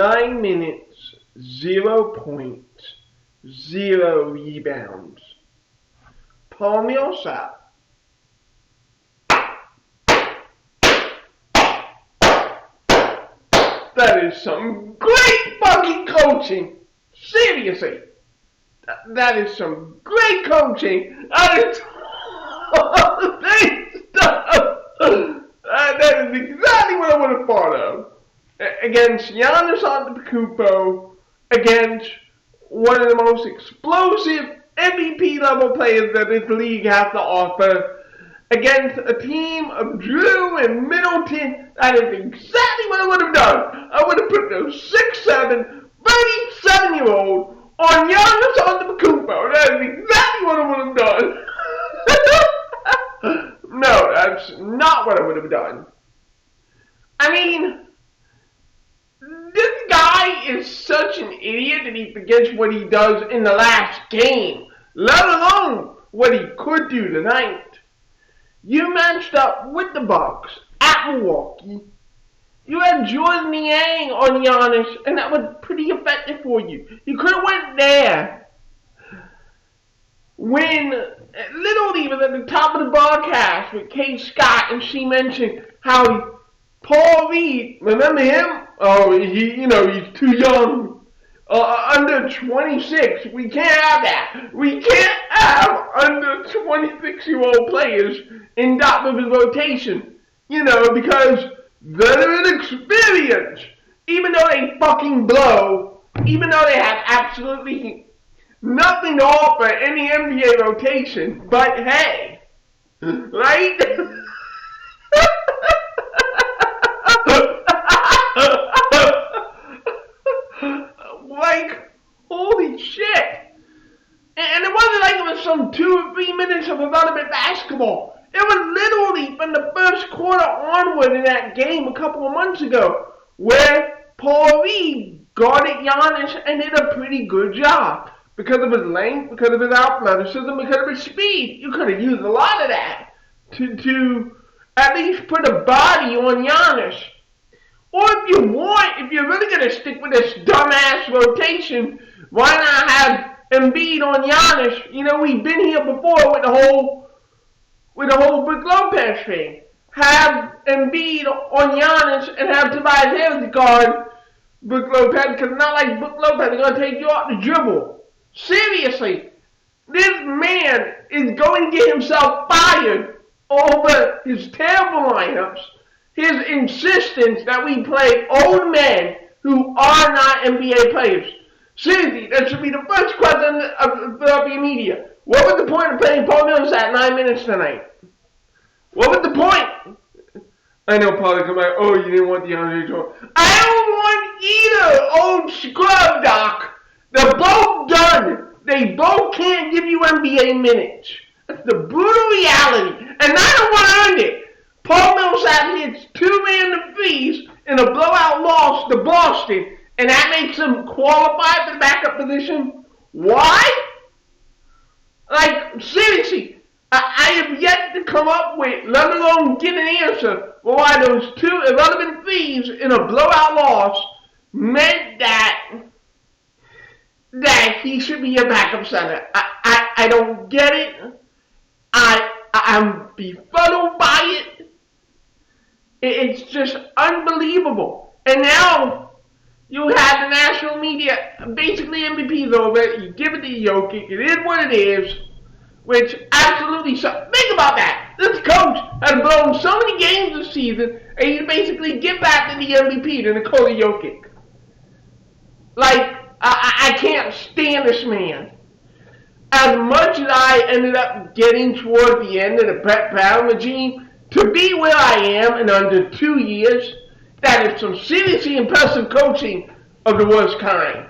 9 minutes, 0 points, 0 rebounds. Paul Millsap. That is some great fucking coaching. Seriously. That is some great coaching. That is exactly what I would have thought of. Against Giannis Antetokounmpo, against one of the most explosive MVP level players that this league has to offer, against a team of Drew and Middleton. That is exactly what I would have done. I would have put those 6'7", 37-year-old on Giannis Antetokounmpo. That is exactly what I would have done. No, that's not what I would have done. I mean, this guy is such an idiot that he forgets what he does in the last game, let alone what he could do tonight. You matched up with the Bucks at Milwaukee. You had Jordan Niang on Giannis, and that was pretty effective for you. You could have went there. When literally was at the top of the broadcast with Kate Scott, and she mentioned how Paul Reed, remember him? Oh, he's too young. Under 26, we can't have that. We can't have under 26-year-old players in Donovans rotation. Because veteran experience, even though they fucking blow, even though they have absolutely nothing to offer in the NBA rotation, but hey, right? Like, holy shit. And it wasn't like it was some 2 or 3 minutes of irrelevant basketball. It was literally from the first quarter onward in that game a couple of months ago, where Paul Reed guarded Giannis and did a pretty good job. Because of his length, because of his athleticism, because of his speed. You could have used a lot of that to at least put a body on Giannis. Or if you're really going to stick with this dumbass rotation, why not have Embiid on Giannis? We've been here before with the whole Brook Lopez thing. Have Embiid on Giannis and have Tobias Harris guard Brook Lopez, because not like Brook Lopez is going to take you off the dribble. Seriously, this man is going to get himself fired over his terrible lineups, his insistence that we play old men who are not NBA players. Seriously, that should be the first question of Philadelphia media. What was the point of playing Paul Millsap 9 minutes tonight? What was the point? I know Paul will come back, oh, you didn't want the Andre Jordan. I don't want either, old scrub doc. They're both done. They both can't give you NBA minutes. That's the brutal reality. And neither one earned it. Paul Millsap hits 2 random threes in a blowout loss to Boston, and that makes him qualify for the backup position. Why? Like, seriously, I have yet to come up with, let alone get an answer, for why those 2 irrelevant threes in a blowout loss meant that he should be a backup center. I don't get it. I'm befuddled by it. It's just unbelievable. And now you have the national media, basically MVP's over it. You give it to Jokic. It is what it is. Which absolutely sucks. Think about that. This coach has blown so many games this season, and you basically give back to the MVP, to Nikola Jokic. Like, I can't stand this man. As much as I ended up getting toward the end of the Brett Brown regime, to be where I am in under 2 years, that is some seriously impressive coaching of the worst kind.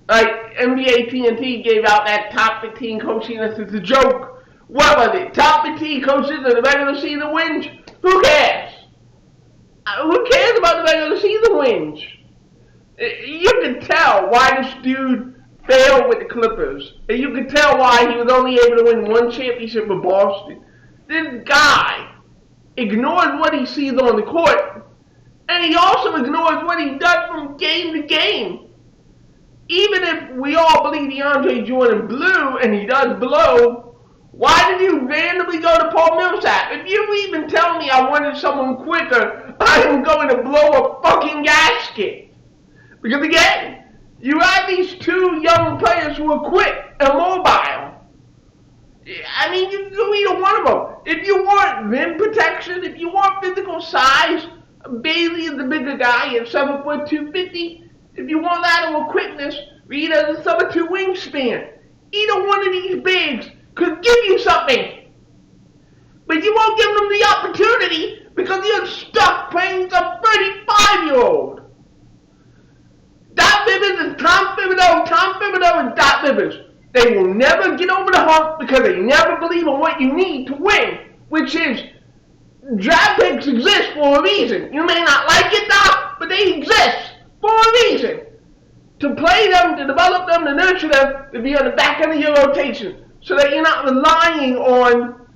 Like, NBA TNT gave out that top 15 coaching list as a joke. What was it? Top 15 coaches of the regular season wins? Who cares? Who cares about the regular season wins? You can tell why this dude failed with the Clippers. And you can tell why he was only able to win 1 championship with Boston. This guy ignores what he sees on the court And he also ignores what he does from game to game. Even if we all believe DeAndre Jordan blew, and he does blow, why did you randomly go to Paul Millsap? If you even tell me I wanted someone quicker, I am going to blow a fucking gasket. Because again, you have these two young players who are quick and mobile. I mean, you can do either one of them. If you want rim protection, if you want physical size, Bailey is the bigger guy at 7 foot 250. If you want lateral quickness, Reed has a 7'2" wingspan. Either one of these bigs could give you something. But you won't give them the opportunity because you're stuck playing some 35-year-old. Doc Rivers is Tom Thibodeau is Doc Rivers. They will never get over the hump because they never believe in what you need to win, which is draft picks exist for a reason. You may not like it, Doc, but they exist for a reason. To play them, to develop them, to nurture them, to be on the back end of your rotation. So that you're not relying on,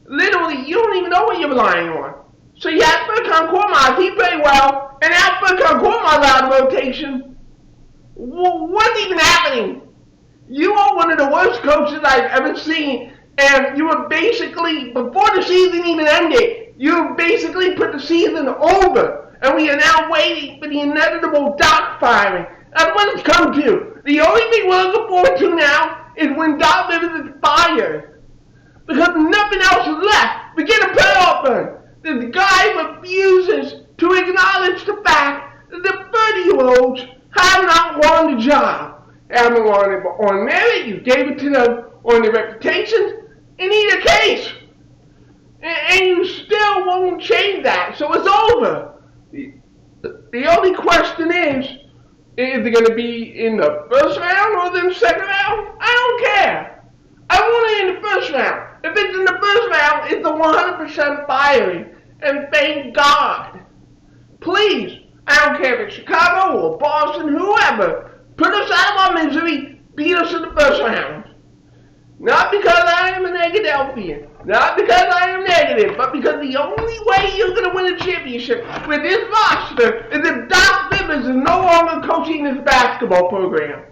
literally, you don't even know what you're relying on. So you have Furkan Korkmaz, he played well, and now Furkan Korkmaz out of rotation. What's even happening? You are one of the worst coaches I've ever seen, and you were basically, before the season even ended, you basically put the season over, and we are now waiting for the inevitable Doc firing. That's what it's come to. The only thing we're looking forward to now is when Doc Rivers is fired, because nothing else is left. Forget a playoff run. The guy refuses to acknowledge the fact that the 30-year-olds have not won the job. They haven't won it on merit. You gave it to them on their reputations. In either case. And you still won't change that. So it's over. The only question is it going to be in the first round or in the second round? I don't care. I want it in the first round. If it's in the first round, it's a 100% firing. And thank God. Please, I don't care if it's Chicago or Boston, whoever. Put us out of our misery, beat us in the first round. Not because I am a Negadelphian, not because I am negative, but because the only way you're going to win a championship with this roster is if Doc Rivers is no longer coaching this basketball program.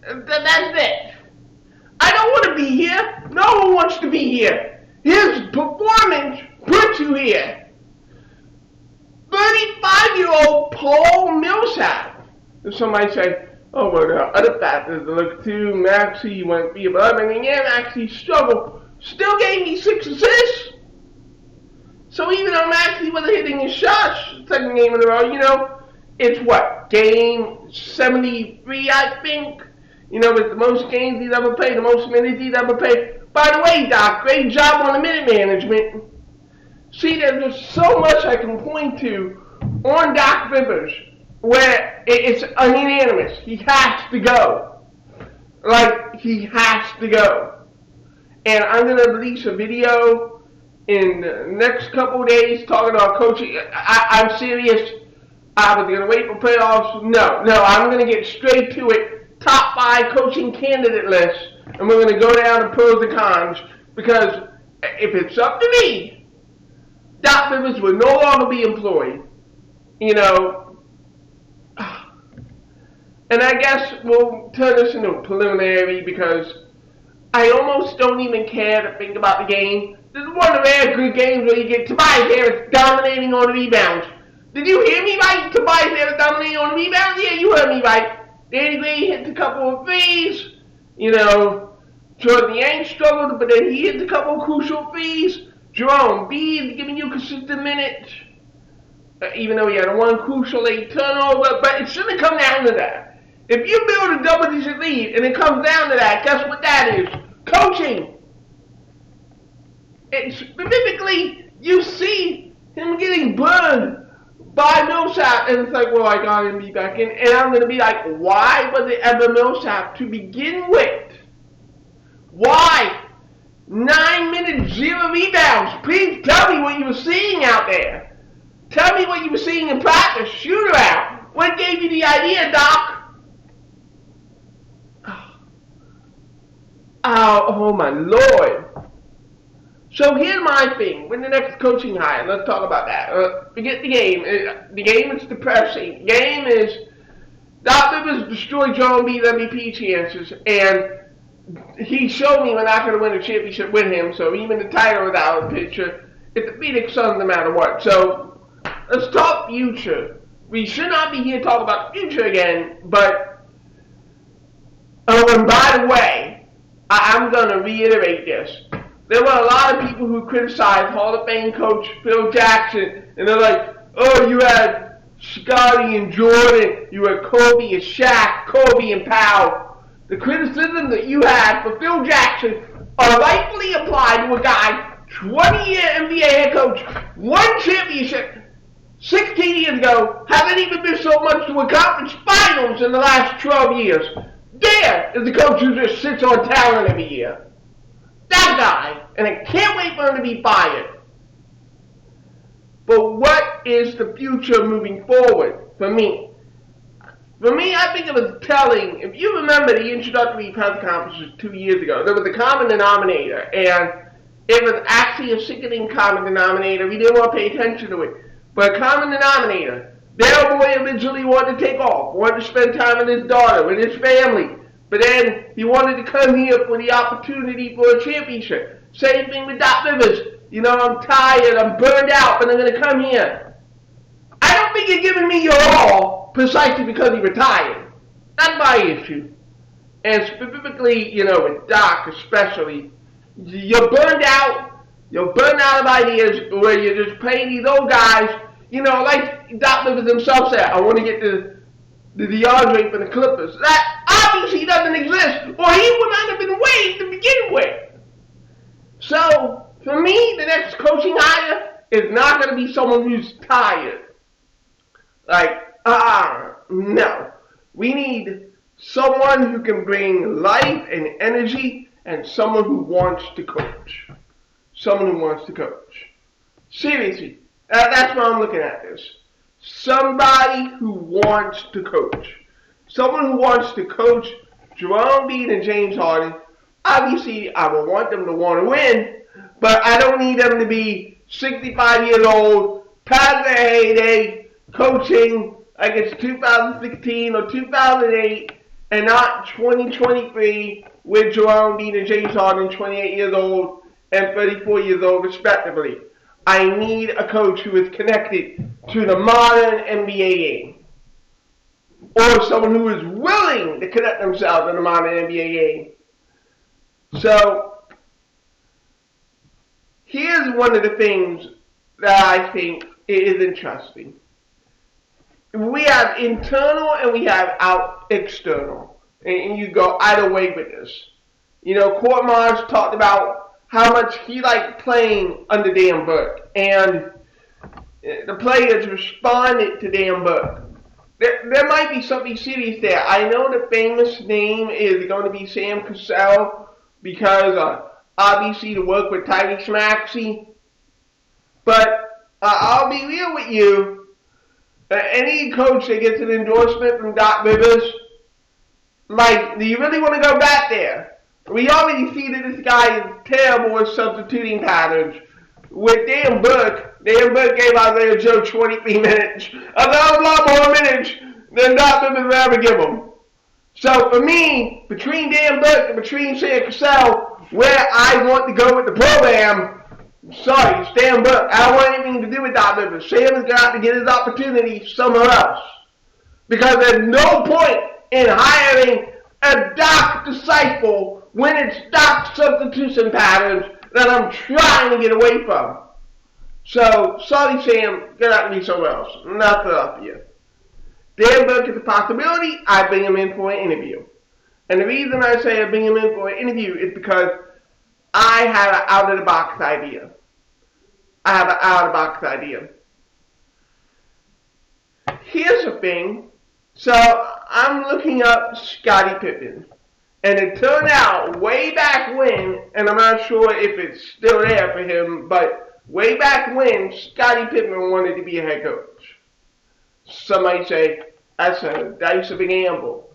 That's it. I don't want to be here. No one wants to be here. His performance put you here. 35-year-old Paul Millsap. If somebody say, oh, well, there are other factors to look to. Maxey went via 11, and yeah, Maxey struggled. Still gave me 6 assists. So even though Maxey wasn't hitting his shots, second game in a row, you know, it's what? Game 73, I think. You know, it's the most games he's ever played, the most minutes he's ever played. By the way, Doc, great job on the minute management. See, there's just so much I can point to on Doc Rivers where it's unanimous. He has to go. Like, he has to go. And I'm going to release a video in the next couple of days talking about coaching. I'm serious. I was going to wait for playoffs. No, I'm going to get straight to it. Top 5 coaching candidate list. And we're going to go down the pros and cons. Because if it's up to me, Doc Rivers will no longer be employed. You know. And I guess we'll turn this into a preliminary because I almost don't even care to think about the game. This is one of the rare good games where you get Tobias Harris dominating on the rebounds. Did you hear me right? Tobias Harris dominating on the rebounds? Yeah, you heard me right. Danny Green hit a couple of threes. You know, Jordan Yang struggled, but then he hit a couple of crucial threes. Jerome Bees giving you consistent minutes. Even though he had a one crucial late turnover, but it shouldn't come down to that. If you build a double-digit lead and it comes down to that, guess what that is? Coaching. And specifically, you see him getting burned by Millsap, and it's like, well, I got him to be back in, and I'm going to be like, why was it ever Millsap to begin with? Why? 9 minutes, 0 rebounds. Please tell me what you were seeing out there. Tell me what you were seeing in practice. Shoot her out. What gave you the idea, Doc? Oh my Lord. So here's my thing. With the next coaching hire, let's talk about that. Forget the game. The game is depressing. The game is Doc Rivers destroyed Joe Embiid's MVP chances, and he showed me we're not going to win a championship with him. So even the title without a pitcher, it's the Phoenix Suns no matter what. So let's talk future. We should not be here talking about the future again, but and by the way, I'm going to reiterate this. There were a lot of people who criticized Hall of Fame coach Phil Jackson, and they're like, oh, you had Scotty and Jordan, you had Kobe and Shaq, Kobe and Powell. The criticism that you had for Phil Jackson are rightfully applied to a guy, 20-year NBA head coach, won championship 16 years ago, haven't even been so much to a conference finals in the last 12 years. There is the coach who just sits on talent every year. That guy, and I can't wait for him to be fired. But what is the future moving forward for me? For me, I think it was telling. If you remember the introductory press conferences 2 years ago, there was a common denominator, and it was actually a sickening common denominator. We didn't want to pay attention to it. But a common denominator. Their boy originally wanted to take off, wanted to spend time with his daughter, with his family. But then he wanted to come here for the opportunity for a championship. Same thing with Doc Rivers. You know, I'm tired, I'm burned out, but I'm going to come here. I don't think you're giving me your all precisely because he retired. That's my issue. And specifically, you know, with Doc especially, you're burned out. You're burned out of ideas where you're just playing these old guys. You know, like Doc Rivers himself said, I want to get the DeAndre from the Clippers. That obviously doesn't exist, or he would not have been waived to begin with. So, for me, the next coaching hire is not going to be someone who's tired. Like, no. We need someone who can bring life and energy, and someone who wants to coach. Someone who wants to coach. Seriously, that's why I'm looking at this. Somebody who wants to coach. Someone who wants to coach Joel Embiid and James Harden. Obviously, I would want them to want to win, but I don't need them to be 65 years old, past their heyday, coaching like it's 2016 or 2008, and not 2023 with Joel Embiid and James Harden, 28 years old and 34 years old, respectively. I need a coach who is connected to the modern NBA game. Or someone who is willing to connect themselves to the modern NBA game. So, here's one of the things that I think is interesting. We have internal and we have external. And you go either way with this. You know, Court Mars talked about how much he liked playing under Dan Burke. And the players responded to Dan Burke. There might be something serious there. I know the famous name is going to be Sam Cassell because obviously to work with Tyrese Maxey. But I'll be real with you. Any coach that gets an endorsement from Doc Rivers, like, do you really want to go back there? We already see that this guy is terrible at substituting patterns. With Dan Burke gave Isaiah Joe 23 minutes. A lot more minutes than Doc Rivers would ever give him. So for me, between Dan Burke and between Sam Cassell, where I want to go with the program, sorry, it's Dan Burke. I don't want anything to do with Doc Rivers. Sam has got to get his opportunity somewhere else. Because there's no point in hiring a Doc disciple when it's Doc substitution patterns that I'm trying to get away from. So, sorry Sam, get out to me somewhere else. Not for you. Dan Burke is a possibility. I bring him in for an interview. And the reason I say I bring him in for an interview is because I have an out-of-the-box idea. Here's the thing. So, I'm looking up Scottie Pippen. And it turned out way back when, and I'm not sure if it's still there for him, but way back when, Scottie Pippen wanted to be a head coach. Somebody say, that's a dice of a gamble.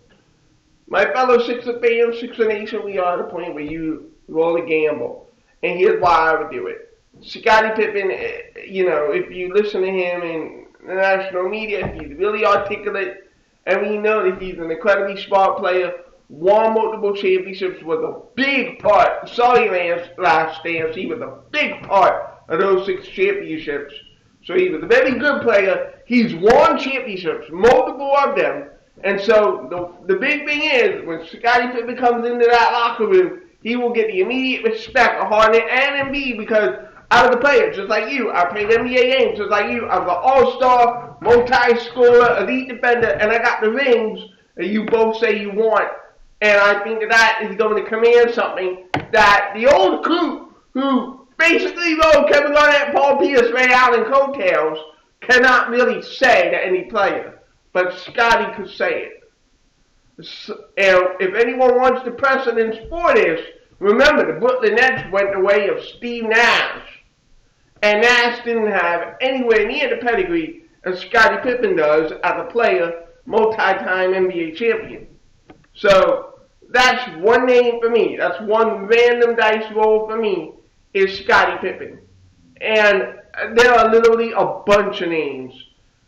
My fellow Sixer fans, Sixer Nation, we are at a point where you roll a gamble. And here's why I would do it. Scottie Pippen, if you listen to him in the national media, he's really articulate, and we know that he's an incredibly smart player, won multiple championships, was a big part. Sorry, last dance, he was a big part of those 6 championships. So he was a very good player. He's won championships, multiple of them. And so the big thing is, when Scottie Pippen comes into that locker room, he will get the immediate respect of Harden and Embiid because out of the players, just like you, I played NBA games just like you. I was an all-star, multi-scorer, elite defender, and I got the rings that you both say you want. And I think that is going to command something that the old crew, who basically rode Kevin Garnett, Paul Pierce, Ray Allen coattails, cannot really say to any player. But Scottie could say it. And if anyone wants the precedence for this, remember the Brooklyn Nets went the way of Steve Nash. And Nash didn't have anywhere near the pedigree as Scottie Pippen does as a player, multi-time NBA champion. So that's one name for me. That's one random dice roll for me is Scottie Pippen. And there are literally a bunch of names.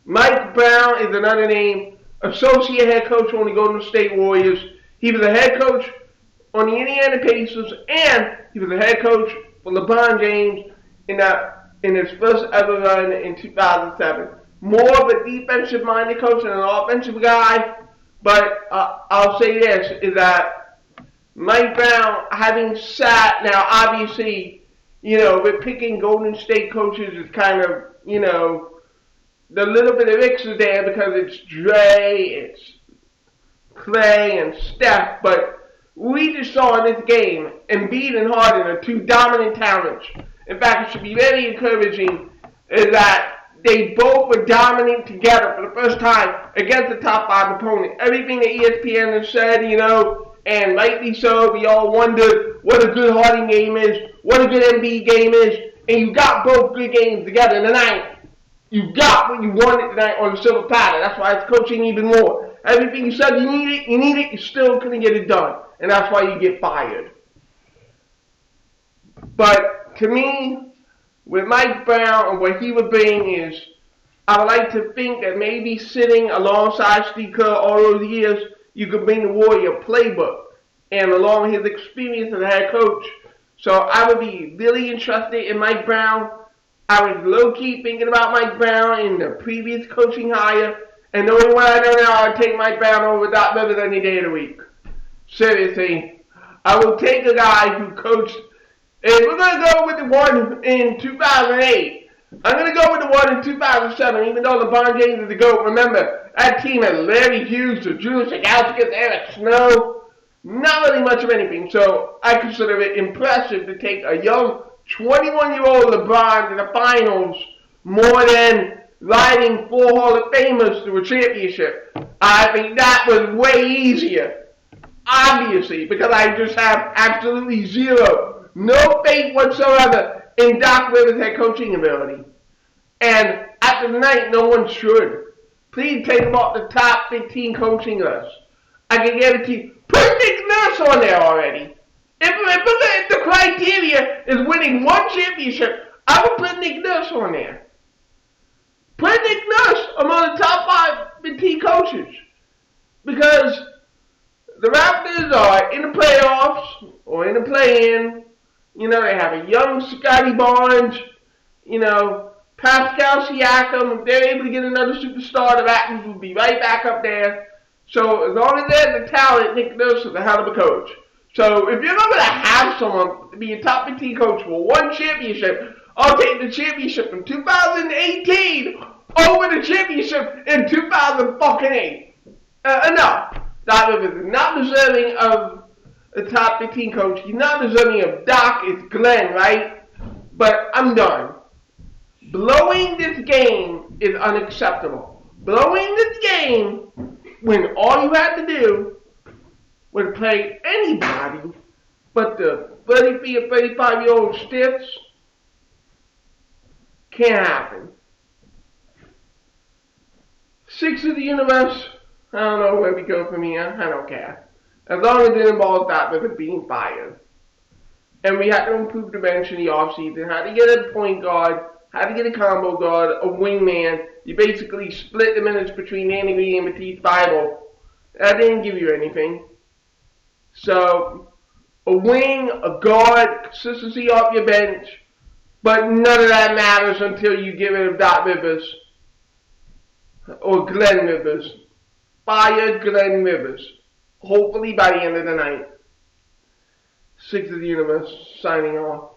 Mike Brown is another name, associate head coach on the Golden State Warriors. He was a head coach on the Indiana Pacers, and he was a head coach for LeBron James in his first ever run in 2007. More of a defensive-minded coach than an offensive guy, but I'll say this, is that Mike Brown, having sat, now obviously, with picking Golden State coaches is kind of, the little bit of X is there because it's Dre, it's Clay, and Steph, but we just saw in this game, Embiid and Harden are 2 dominant talents. In fact, it should be very encouraging is that they both were dominant together for the first time against the top 5 opponent. Everything that ESPN has said, and rightly so, we all wondered what a good Harden game is, what a good Embiid game is, and you got both good games together tonight. You got what you wanted tonight on the silver platter. That's why it's coaching even more. Everything you said you need it, you still couldn't get it done. And that's why you get fired. But to me, with Mike Brown and what he would bring is, I would like to think that maybe sitting alongside Steve Kerr all those years, you could bring the Warrior playbook and along his experience as a head coach. So I would be really interested in Mike Brown. I was low-key thinking about Mike Brown in the previous coaching hire, and knowing what I know now, I would take Mike Brown over Doc Rivers any day of the week. Seriously, I will take a guy who coached. If we're going to go with the one in 2008, I'm going to go with the one in 2007, even though LeBron James is the GOAT. Remember, that team had Larry Hughes, Drew Shagauskas, Eric Snow, not really much of anything. So I consider it impressive to take a young 21-year-old LeBron to the finals more than riding 4 Hall of Famers to a championship. I think that was way easier, obviously, because I just have absolutely no faith whatsoever in Doc Rivers' head coaching ability. And after tonight, no one should. Please take him off the top 15 coaching list. I can guarantee you, put Nick Nurse on there already. If the criteria is winning 1 championship, I would put Nick Nurse on there. Put Nick Nurse among the top 5 15 coaches. Because the Raptors are in the playoffs or in the play-in. They have a young Scotty Barnes, Pascal Siakam. If they're able to get another superstar, the Raptors will be right back up there. So as long as they have the talent, Nick Nurse is a hell of a coach. So if you're not going to have someone to be a top 15 coach for 1 championship, I'll take the championship in 2018 over the championship in 2008. Enough. Doc Rivers is not deserving of the top 15 coach. He's not deserving of Doc. It's Glenn, right? But I'm done. Blowing this game is unacceptable. Blowing this game when all you had to do would play anybody but the 33 or 35-year-old stiffs. Can't happen. 6 of the universe, I don't know where we go from here. I don't care. As long as it involves Doc Rivers being fired. And we had to improve the bench in the offseason. Had to get a point guard, had to get a combo guard, a wingman. You basically split the minutes between Andy Reid and Matisse Bible. That didn't give you anything. So, a wing, a guard, consistency off your bench, but none of that matters until you get rid of Doc Rivers or Glenn Rivers. Fire Glenn Rivers. Hopefully by the end of the night. Six of the Universe, signing off.